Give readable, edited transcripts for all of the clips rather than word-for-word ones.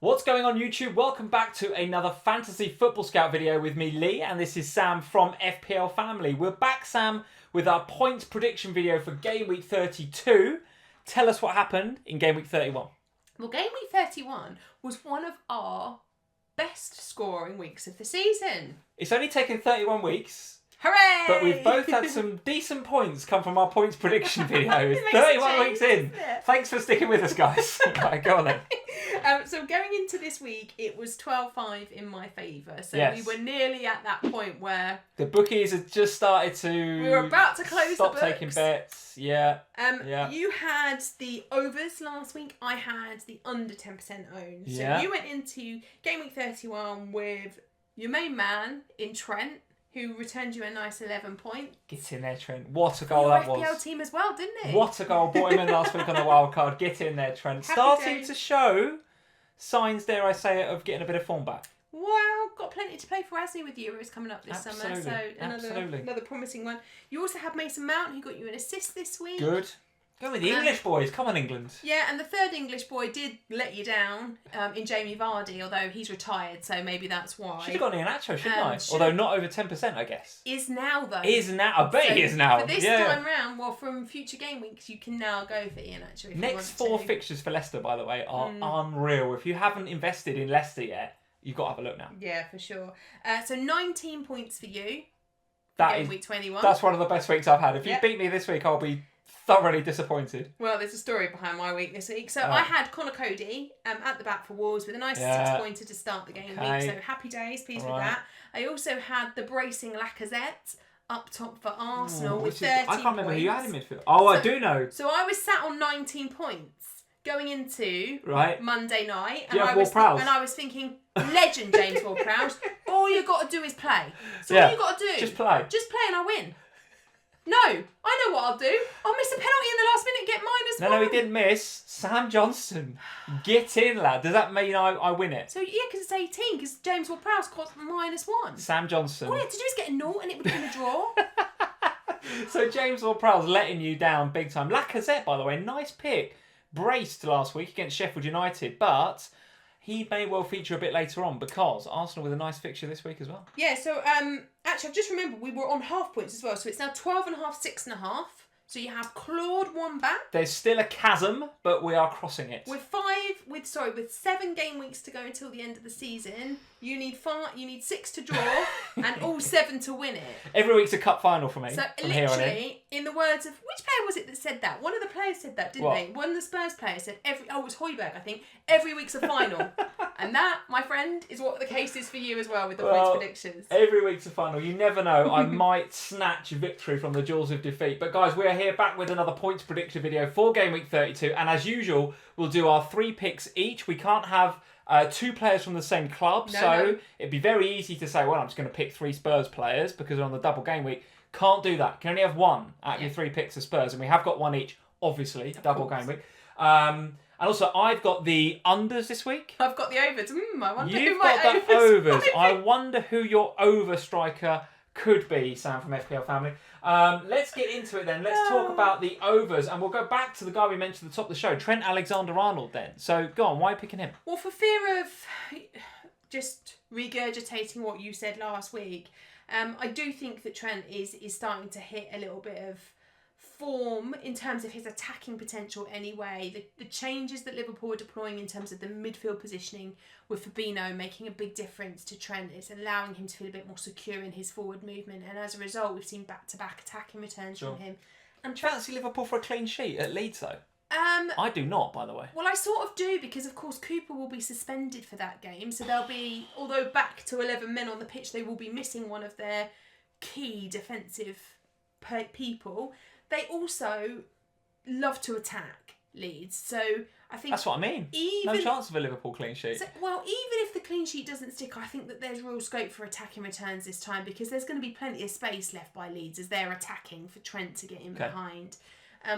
What's going on YouTube? Welcome back to another Fantasy Football Scout video with me, Lee, and this is Sam from FPL Family. We're back, Sam, with our points prediction video for Game Week 32. Tell us what happened in Game Week 31. Well, Game Week 31 was one of our best scoring weeks of the season. It's only taken 31 weeks. Hooray! But we've both had some decent points come from our points prediction video. It makes 31 a change, weeks in. doesn't it? Thanks for sticking with us, guys. Right, go on then. So going into this week, it was 12-5 in my favour. So Yes. we were nearly at that point where The bookies had just started to... we were about to close stop the books. taking bets. Yeah. You had the overs last week. I had the under 10% owned. So Yeah. you went into Game Week 31 with your main man in Trent, who returned you a nice 11 points. Get in there, Trent. What a goal Your that FPL was. team as well, didn't it? What a goal. Brought him in last week on the wild card. Get in there, Trent. Happy Starting days. to show signs, dare I say it, of getting a bit of form back. Well, got plenty to play for, hasn't he, with the Euros coming up this summer. Absolutely, So another promising one. You also had Mason Mount, who got you an assist this week. Good. Go with the English boys. Come on, England. Yeah, and the third English boy did let you down in Jamie Vardy, although he's retired, so maybe that's why. Should have got Iheanacho, shouldn't I? Should've- Although not over 10%, I guess. Is now, though. Is now. I bet So he is now. For this Yeah. time round, well, from future game weeks, you can now go for Iheanacho if you Next want four to. fixtures for Leicester, by the way, are unreal. If you haven't invested in Leicester yet, you've got to have a look now. Yeah, for sure. So 19 points for you. That Game is, week 21. that's one of the best weeks I've had. If you Yep. beat me this week, I'll be thoroughly disappointed. Well, there's a story behind my week this week. So I had Connor Cody at the back for Wolves with a nice 6-pointer to start the game Okay. week. So happy days, pleased with Alright. that. I also had the bracing Lacazette up top for Arsenal Ooh, with which is- 13 I can't remember points. who you had in midfield. Oh, I So- do know. So I was sat on 19 points going into Right. Monday night. Do you have I was Ward-Prowse? and I was thinking, legend James Ward-Prowse, all you got to do is play. So Yeah. all you got to do, Just play. Just play and I win. No, I know what I'll do. I'll miss a penalty in the last minute, get -1. No, he didn't miss. Sam Johnson. Get in, lad. Does that mean I win it? So yeah, because it's 18, because James Ward-Prowse cost -1. Sam Johnson. All you had to do is get a 0 and it would have been a draw. So James Ward-Prowse letting you down big time. Lacazette, by the way, nice pick. Braced last week against Sheffield United, but he may well feature a bit later on because Arsenal with a nice fixture this week as well. Yeah, so actually I've just remembered we were on half points as well, so it's now 12.5, 6.5. So you have clawed one back. There's still a chasm, but we are crossing it. With 7 game weeks to go until the end of the season, you need 6 to draw and all 7 to win it. Every week's a cup final for me. So from here on in. literally, in the words of which player was it that said that? One of the players said that, didn't What? they? One of the Spurs players said it was Højbjerg, I think. Every week's a final, and that, my friend, is what the case is for you as well with the points predictions. Every week's a final. You never know. I might snatch victory from the jaws of defeat. But guys, we are here back with another points prediction video for Game Week 32. And as usual, we'll do our 3 picks each. We can't have 2 players from the same club. No. It'd be very easy to say, well, I'm just going to pick 3 Spurs players because we're on the double game week. Can't do that. Can only have 1 out of your 3 picks of Spurs. And we have got 1 each, obviously, double game week. And also, I've got the unders this week. I've got the overs. I wonder who You've my got the overs. might be. I wonder who your over striker could be, Sam from FPL Family. Let's get into it then. Let's talk about the overs, and we'll go back to the guy we mentioned at the top of the show, Trent AlexanderArnold then. So go on, why are you picking him? Well, for fear of just regurgitating what you said last week, I do think that Trent is starting to hit a little bit of form in terms of his attacking potential anyway. The changes that Liverpool are deploying in terms of the midfield positioning with Fabinho making a big difference to Trent. It's allowing him to feel a bit more secure in his forward movement, and as a result we've seen back-to-back attacking returns from him. And Do you fancy Liverpool for a clean sheet at Leeds though? Um, I do not, by the way. Well, I sort of do because, of course, Cooper will be suspended for that game. So they'll be, although back to 11 men on the pitch, they will be missing one of their key defensive people. They also love to attack Leeds. So I think... That's what I mean. No chance of a Liverpool clean sheet. So, well, even if the clean sheet doesn't stick, I think that there's real scope for attacking returns this time because there's going to be plenty of space left by Leeds as they're attacking for Trent to get in behind.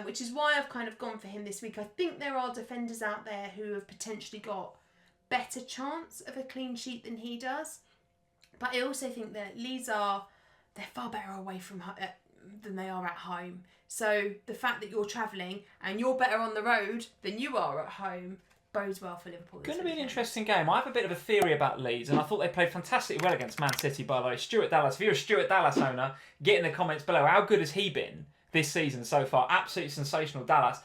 Which is why I've kind of gone for him this week. I think there are defenders out there who have potentially got better chance of a clean sheet than he does. But I also think that Leeds they're far better away from than they are at home. So the fact that you're travelling and you're better on the road than you are at home bodes well for Liverpool. Going to be an interesting game. I have a bit of a theory about Leeds, and I thought they played fantastically well against Man City, by the way. Stuart Dallas, if you're a Stuart Dallas owner, get in the comments below. How good has he been this season so far? Absolutely sensational, Dallas.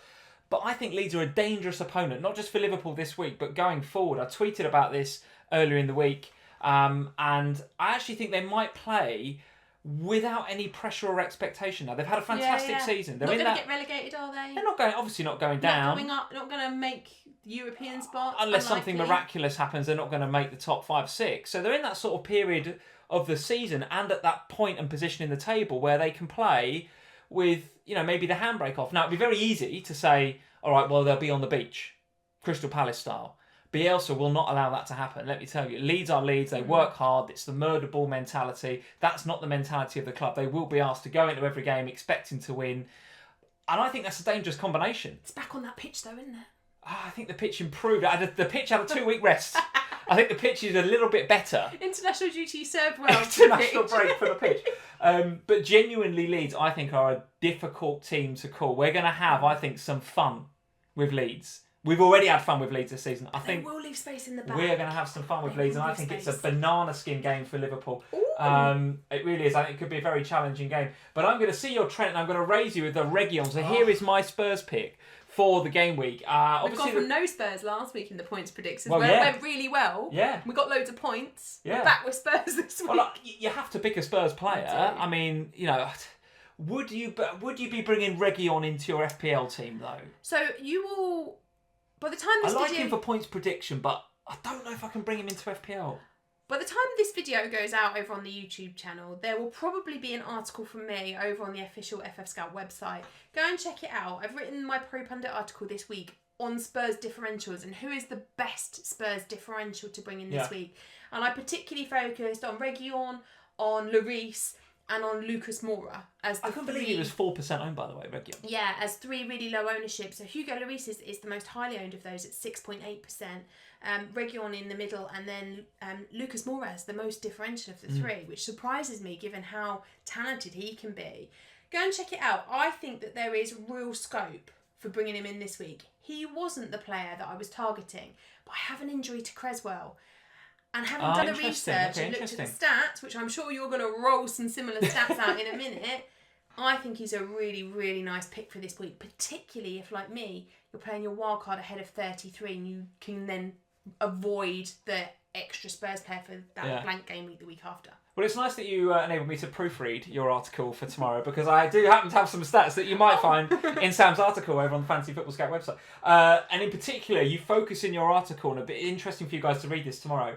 But I think Leeds are a dangerous opponent, not just for Liverpool this week, but going forward. I tweeted about this earlier in the week, and I actually think they might play without any pressure or expectation. Now they've had a fantastic season. They're not going to get relegated, are they? They're not going. Obviously, not going down. Not going up. Not going to make European spots. Unless something miraculous happens, they're not going to make the top 5, 6. So they're in that sort of period of the season, and at that point and position in the table where they can play with, maybe the handbrake off. Now it'd be very easy to say, all right, well they'll be on the beach, Crystal Palace style. Bielsa will not allow that to happen, let me tell you. Leeds are Leeds, they work hard, it's the murder ball mentality. That's not the mentality of the club. They will be asked to go into every game expecting to win. And I think that's a dangerous combination. It's back on that pitch though, isn't it? I think the pitch improved. The pitch had a 2-week rest. I think the pitch is a little bit better. International duty served well. International break for the pitch. But genuinely Leeds, I think, are a difficult team to call. We're going to have, I think, some fun with Leeds. We've already had fun with Leeds this season. I think we'll leave space in the back. We're going to have some fun with Leeds, and I think it's a banana skin game for Liverpool. It really is. I think it could be a very challenging game. But I'm going to see your Trent, and I'm going to raise you with the Region. So here is my Spurs pick for the game week. We've gone from no Spurs last week in the points predictions, where it went really well. Yeah. We got loads of points. Yeah. We're back with Spurs this week. Well, you have to pick a Spurs player. I mean, would you be bringing Region into your FPL team though? So you will. By the time this I like him for points prediction, but I don't know if I can bring him into FPL. By the time this video goes out over on the YouTube channel, there will probably be an article from me over on the official FF Scout website. Go and check it out. I've written my Pro Pundit article this week on Spurs differentials and who is the best Spurs differential to bring in this week. And I particularly focused on Region, on Lloris, and on Lucas Moura as the I couldn't believe he was 4% owned, by the way, Region. Yeah, as 3 really low ownership. So Hugo Lloris is the most highly owned of those at 6.8%. Region in the middle, and then Lucas Moura is the most differential of the 3, which surprises me given how talented he can be. Go and check it out. I think that there is real scope for bringing him in this week. He wasn't the player that I was targeting, but I have an injury to Creswell. And having done the research and looked at the stats, which I'm sure you're going to roll some similar stats out in a minute, I think he's a really, really nice pick for this week, particularly if, like me, you're playing your wild card ahead of 33 and you can then avoid the extra Spurs player for that blank game week the week after. Well, it's nice that you enabled me to proofread your article for tomorrow, because I do happen to have some stats that you might find in Sam's article over on the Fantasy Football Scout website. And in particular, you focus in your article, and a bit interesting for you guys to read this tomorrow.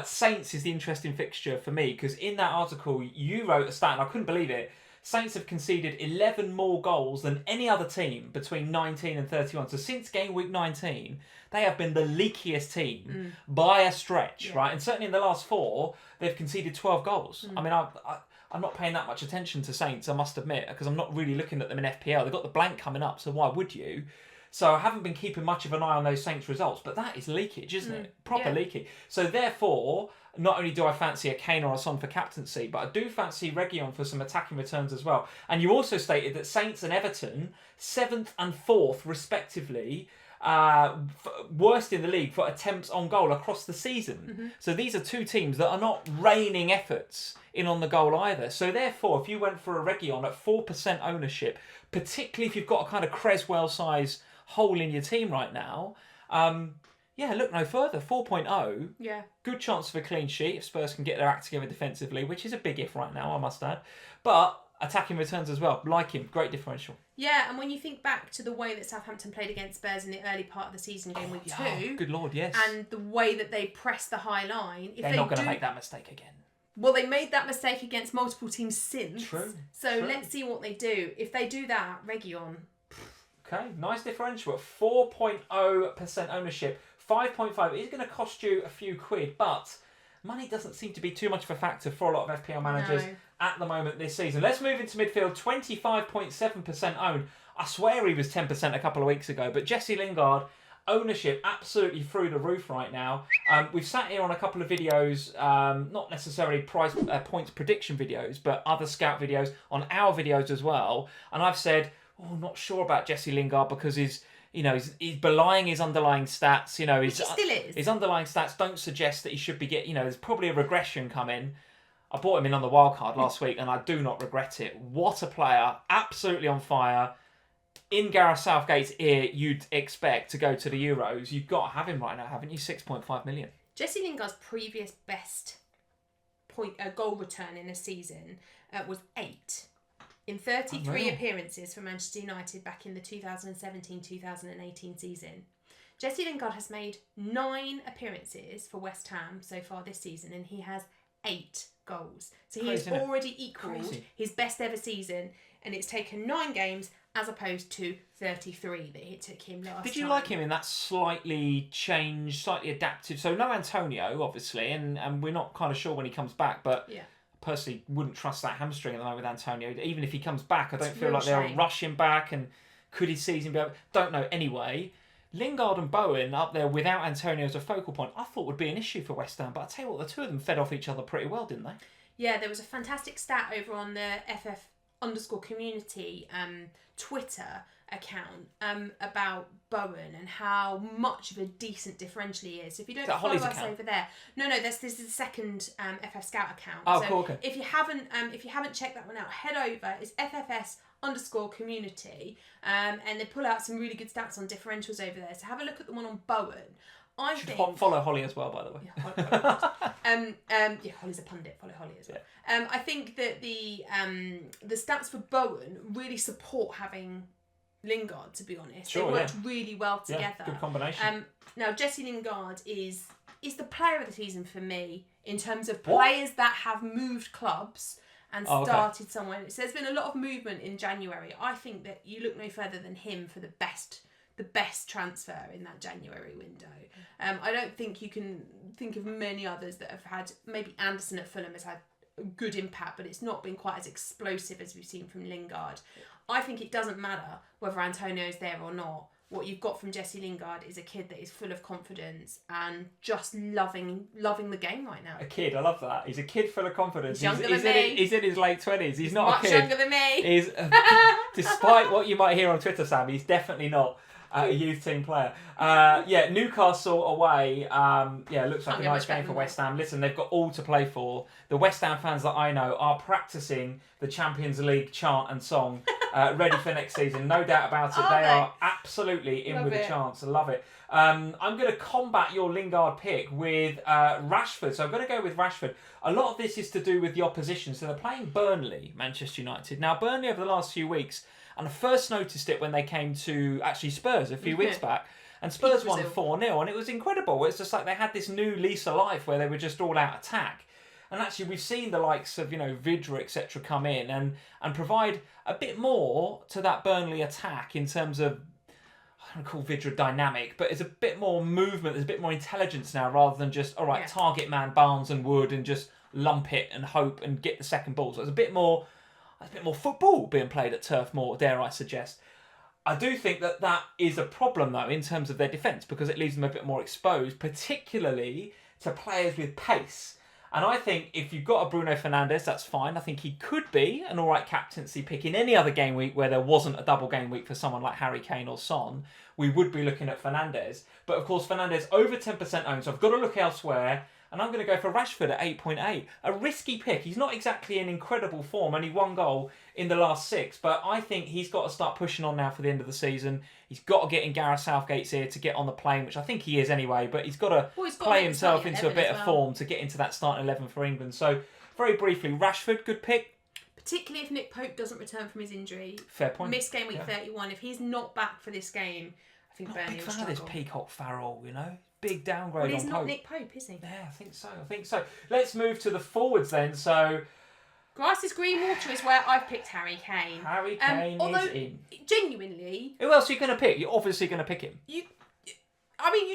Saints is the interesting fixture for me, because in that article you wrote a stat, and I couldn't believe it. Saints have conceded 11 more goals than any other team between 19 and 31. So since game week 19, they have been the leakiest team by a stretch, right? And certainly in the last 4, they've conceded 12 goals. I mean, I'm not paying that much attention to Saints, I must admit, because I'm not really looking at them in FPL. They've got the blank coming up, so why would you? So I haven't been keeping much of an eye on those Saints results, but that is leakage, isn't it? Proper leaky. So therefore, not only do I fancy a Kane or a Son for captaincy, but I do fancy Region for some attacking returns as well. And you also stated that Saints and Everton, 7th and 4th respectively, worst in the league for attempts on goal across the season. So these are 2 teams that are not raining efforts in on the goal either. So therefore, if you went for a Region at 4% ownership, particularly if you've got a kind of Creswell size hole in your team right now, look no further. 4.0. Yeah. Good chance of a clean sheet if Spurs can get their act together defensively, which is a big if right now, I must add. But attacking returns as well. Like him. Great differential. Yeah, and when you think back to the way that Southampton played against Spurs in the early part of the season, game week 2. Good Lord, yes. And the way that they pressed the high line. They're not going to make that mistake again. Well, they made that mistake against multiple teams since. True. So let's see what they do. If they do that, Region. Okay, nice differential at 4.0% ownership. 5.5 is going to cost you a few quid, but money doesn't seem to be too much of a factor for a lot of FPL managers at the moment this season. Let's move into midfield. 25.7% owned. I swear he was 10% a couple of weeks ago, but Jesse Lingard, ownership absolutely through the roof right now. We've sat here on a couple of videos, not necessarily points prediction videos, but other scout videos on our videos as well, and I've said, not sure about Jesse Lingard because his you know, he's belying his underlying stats. You know, Which he still is. His underlying stats don't suggest that he should be getting. You know, there's probably a regression coming. I bought him in on the wild card last week, and I do not regret it. What a player! Absolutely on fire. In Gareth Southgate's ear, you'd expect to go to the Euros. You've got to have him right now, haven't you? 6.5 million. Jesse Lingard's previous best goal return in a season was 8. In 33 appearances for Manchester United back in the 2017-2018 season. Jesse Lingard has made 9 appearances for West Ham so far this season, and he has 8 goals. So he has already equalled his best ever season, and it's taken 9 games as opposed to 33 that it took him last time. Did you like him in that slightly changed, slightly adaptive? So no Antonio, obviously, and we're not kind of sure when he comes back, but... Yeah. Personally wouldn't trust that hamstring at the moment with Antonio. Even if he comes back, I don't feel like they'll rush him back, and could his season be over? Don't know. Anyway, Lingard and Bowen up there without Antonio as a focal point, I thought would be an issue for West Ham, but I tell you what, the two of them fed off each other pretty well, didn't they? Yeah, there was a fantastic stat over on the FF_community Twitter account about Bowen and how much of a decent differential he is. So if you don't follow us account? over there, no, this is the second FF Scout account. Oh, so cool. Okay. If you haven't checked that one out, head over. It's FFS_community, and they pull out some really good stats on differentials over there. So have a look at the one on Bowen. I think follow Holly as well, by the way. Yeah, Holly's a pundit. Follow Holly as well. Yeah. I think that the stats for Bowen really support having Lingard, to be honest. Sure, they worked really well together. Yeah, good combination. Now, Jesse Lingard is the player of the season for me in terms of players that have moved clubs and started somewhere. So there's been a lot of movement in January. I think that you look no further than him for the best transfer in that January window. I don't think you can think of many others that have had. Maybe Anderson at Fulham has had a good impact, but it's not been quite as explosive as we've seen from Lingard. I think it doesn't matter whether Antonio's there or not. What you've got from Jesse Lingard is a kid that is full of confidence and just loving the game right now. A kid, I love that. He's a kid full of confidence. He's younger than me. He's in his late 20s. He's not much a kid. younger than me. He's, despite what you might hear on Twitter, Sam, he's definitely not a youth team player. Newcastle away. Looks like a nice game for West Ham. Listen, they've got all to play for. The West Ham fans that I know are practicing the Champions League chant and song, ready for next season. No doubt about it. They are absolutely in with a chance. I love it. I'm going to combat your Lingard pick with Rashford. So I'm going to go with Rashford. A lot of this is to do with the opposition. So they're playing Burnley, Manchester United. Now, Burnley over the last few weeks, and I first noticed it when they came to actually Spurs a few weeks back. And Spurs won 4-0, and it was incredible. It's just like they had this new lease of life where they were just all out attack. And actually, we've seen the likes of, Vidra, etc., come in and provide a bit more to that Burnley attack in terms of, I don't call Vidra dynamic, but it's a bit more movement, there's a bit more intelligence now rather than just, target man Barnes and Wood and just lump it and hope and get the second ball. So it's a bit more football being played at Turf Moor, dare I suggest. I do think that is a problem, though, in terms of their defence, because it leaves them a bit more exposed, particularly to players with pace. And I think if you've got a Bruno Fernandes, that's fine. I think he could be an all right captaincy pick in any other game week where there wasn't a double game week for someone like Harry Kane or Son. We would be looking at Fernandes. But, of course, Fernandes over 10% owned, so I've got to look elsewhere. And I'm going to go for Rashford at 8.8. A risky pick. He's not exactly in incredible form. Only 1 goal in the last 6. But I think he's got to start pushing on now for the end of the season. He's got to get in Gareth Southgate's ear to get on the plane, which I think he is anyway. But he's got to play himself into a bit of form to get into that starting 11 for England. So, very briefly, Rashford, good pick. Particularly if Nick Pope doesn't return from his injury. Fair point. Missed game week 31. If he's not back for this game, I think Burnley will struggle. Not a big fan of this Peacock Farrell, Big downgrade on Pope. Well, he's not Nick Pope, is he? Yeah, I think so. Let's move to the forwards then. So, grass is green, water is where I've picked Harry Kane. Harry Kane is in. Genuinely, who else are you going to pick? You're obviously going to pick him. You'd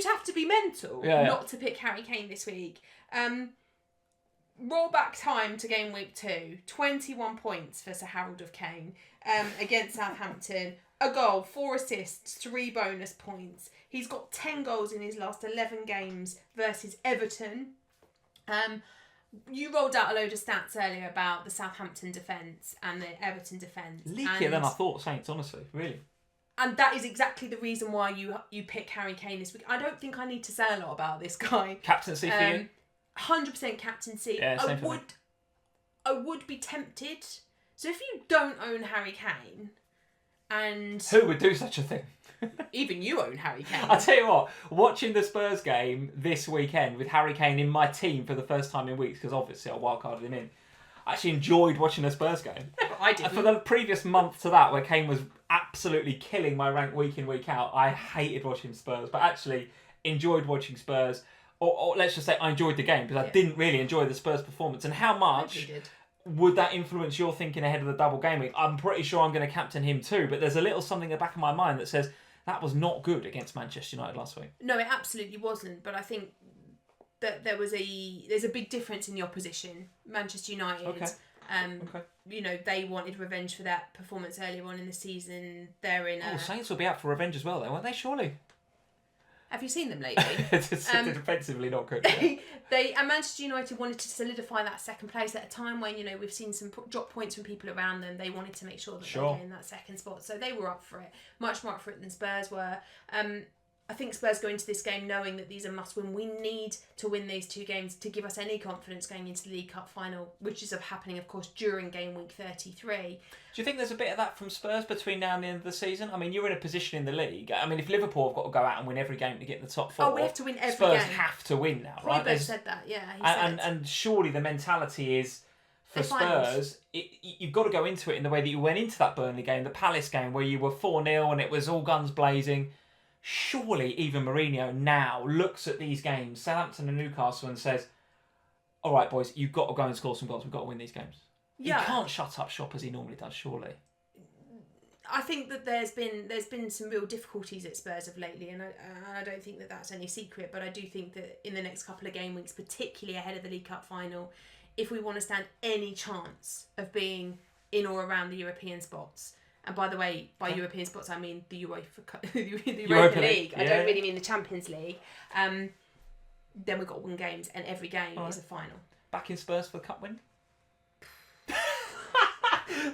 have to be mental not to pick Harry Kane this week. Roll back time to game week 2. 21 points for Sir Harold of Kane against Southampton. A goal, 4 assists, 3 bonus points. He's got 10 goals in his last 11 games versus Everton. You rolled out a load of stats earlier about the Southampton defence and the Everton defence. Leakier than I thought, Saints, honestly, really. And that is exactly the reason why you pick Harry Kane this week. I don't think I need to say a lot about this guy. Captaincy for you? 100% captaincy. Yeah, same for me. I would be tempted. So if you don't own Harry Kane, and who would do such a thing? Even you own Harry Kane. I tell you what, watching the Spurs game this weekend with Harry Kane in my team for the first time in weeks, because obviously I wildcarded him in, I actually enjoyed watching a Spurs game. I didn't. For the previous month to that, where Kane was absolutely killing my rank week in, week out, I hated watching Spurs, but actually enjoyed watching Spurs. Or let's just say I enjoyed the game, because I didn't really enjoy the Spurs performance. And how much would that influence your thinking ahead of the double game week? I'm pretty sure I'm going to captain him too, but there's a little something in the back of my mind that says that was not good against Manchester United last week. No, it absolutely wasn't, but I think that there's a big difference in the opposition. Manchester United, you know, they wanted revenge for that performance earlier on in the season. They're in Saints will be out for revenge as well, though, won't they, surely? Have you seen them lately? It's defensively not good. And Manchester United wanted to solidify that second place at a time when, you know, we've seen some drop points from people around them. They wanted to make sure that they were in that second spot. So they were up for it. Much more up for it than Spurs were. I think Spurs go into this game knowing that these are must-win. We need to win these two games to give us any confidence going into the League Cup final, which is happening, of course, during game week 33. Do you think there's a bit of that from Spurs between now and the end of the season? I mean, you're in a position in the league. I mean, if Liverpool have got to go out and win every game to get in the top 4... Oh, we have to win every Spurs game. have to win now, right? Roy said that, yeah. And surely the mentality is, for Spurs, you've got to go into it in the way that you went into that Burnley game, the Palace game, where you were 4-0 and it was all guns blazing. Surely even Mourinho now looks at these games, Southampton and Newcastle, and says, all right, boys, you've got to go and score some goals. We've got to win these games. Yeah. He can't shut up shop as he normally does, surely. I think that there's been some real difficulties at Spurs of lately, and I don't think that that's any secret, but I do think that in the next couple of game weeks, particularly ahead of the League Cup final, if we want to stand any chance of being in or around the European spots, and by the way, by European spots, I mean the Europa League. I don't really mean the Champions League. Then we've got to win games, and every game is a final. Back in Spurs for the cup win?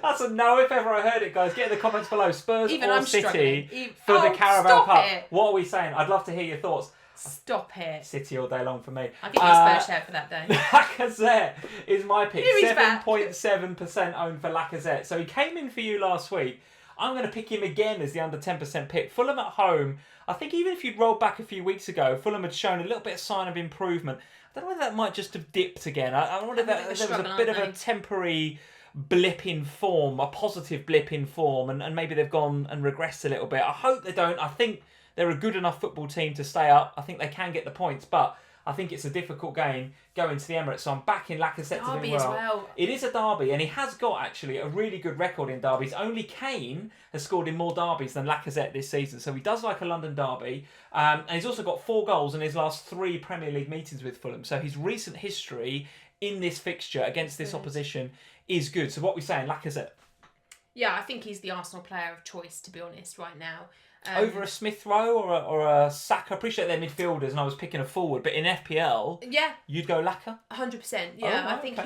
That's a no if ever I heard it, guys. Get in the comments below. Spurs or City for the Carabao Cup. What are we saying? I'd love to hear your thoughts. Stop it. City all day long for me. I'll give you a Spurs share for that day. Lacazette is my pick. 7.7% owned for Lacazette. So he came in for you last week. I'm going to pick him again as the under 10% pick. Fulham at home. I think even if you'd rolled back a few weeks ago, Fulham had shown a little bit of sign of improvement. I don't know whether that might just have dipped again. I wonder if there was a bit of a temporary blip in form, a positive blip in form, and maybe they've gone and regressed a little bit. I hope they don't. I think they're a good enough football team to stay up. I think they can get the points, but I think it's a difficult game going to the Emirates. So I'm backing Lacazette to do well. It is a derby, and he has got actually a really good record in derbies. Only Kane has scored in more derbies than Lacazette this season, so he does like a London derby. And he's also got 4 goals in his last 3 Premier League meetings with Fulham. So his recent history in this fixture against this opposition is good. So what we're saying, Lacazette? Yeah, I think he's the Arsenal player of choice, to be honest, right now. Over a Smith Rowe or a Saka? I appreciate they're midfielders and I was picking a forward, but in FPL, you'd go Laka? 100%. Yeah, I think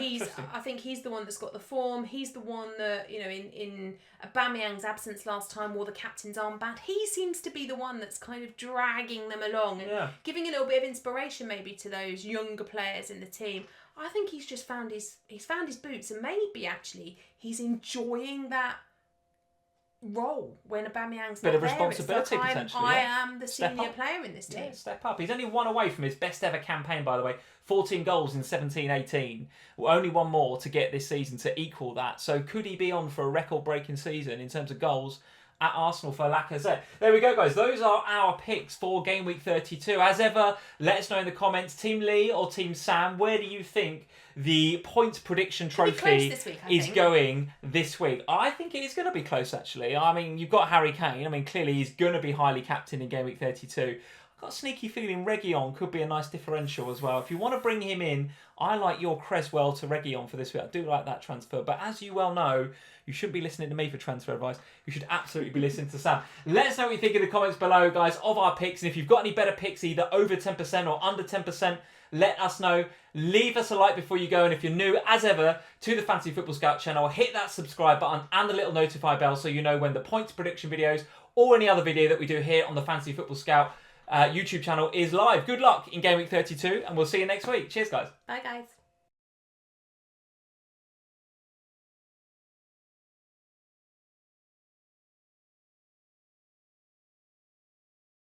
he's the one that's got the form. He's the one that, you know, in Aubameyang's absence last time wore the captain's armband. He seems to be the one that's kind of dragging them along and giving a little bit of inspiration maybe to those younger players in the team. I think he's just found his boots, and maybe actually he's enjoying that role when Aubameyang's bit not of responsibility there. Potentially. I am the senior player in this team. Yeah, step up. He's only one away from his best ever campaign, by the way. 14 goals in 17-18. Only one more to get this season to equal that. So could he be on for a record-breaking season in terms of goals at Arsenal for Lacazette? There we go, guys. Those are our picks for Game Week 32. As ever, let us know in the comments, Team Lee or Team Sam, where do you think the points prediction trophy is going this week? I think it is going to be close, actually. I mean, you've got Harry Kane. I mean, clearly he's going to be highly captained in Game Week 32. I've got a sneaky feeling Reguilon could be a nice differential as well. If you want to bring him in, I like your Creswell to Reguilon for this week. I do like that transfer. But as you well know, you shouldn't be listening to me for transfer advice. You should absolutely be listening to Sam. Let us know what you think in the comments below, guys, of our picks. And if you've got any better picks, either over 10% or under 10%, let us know. Leave us a like before you go. And if you're new, as ever, to the Fantasy Football Scout channel, hit that subscribe button and the little notify bell so you know when the points prediction videos or any other video that we do here on the Fantasy Football Scout YouTube channel is live. Good luck in Game Week 32, and we'll see you next week. Cheers, guys. Bye, guys.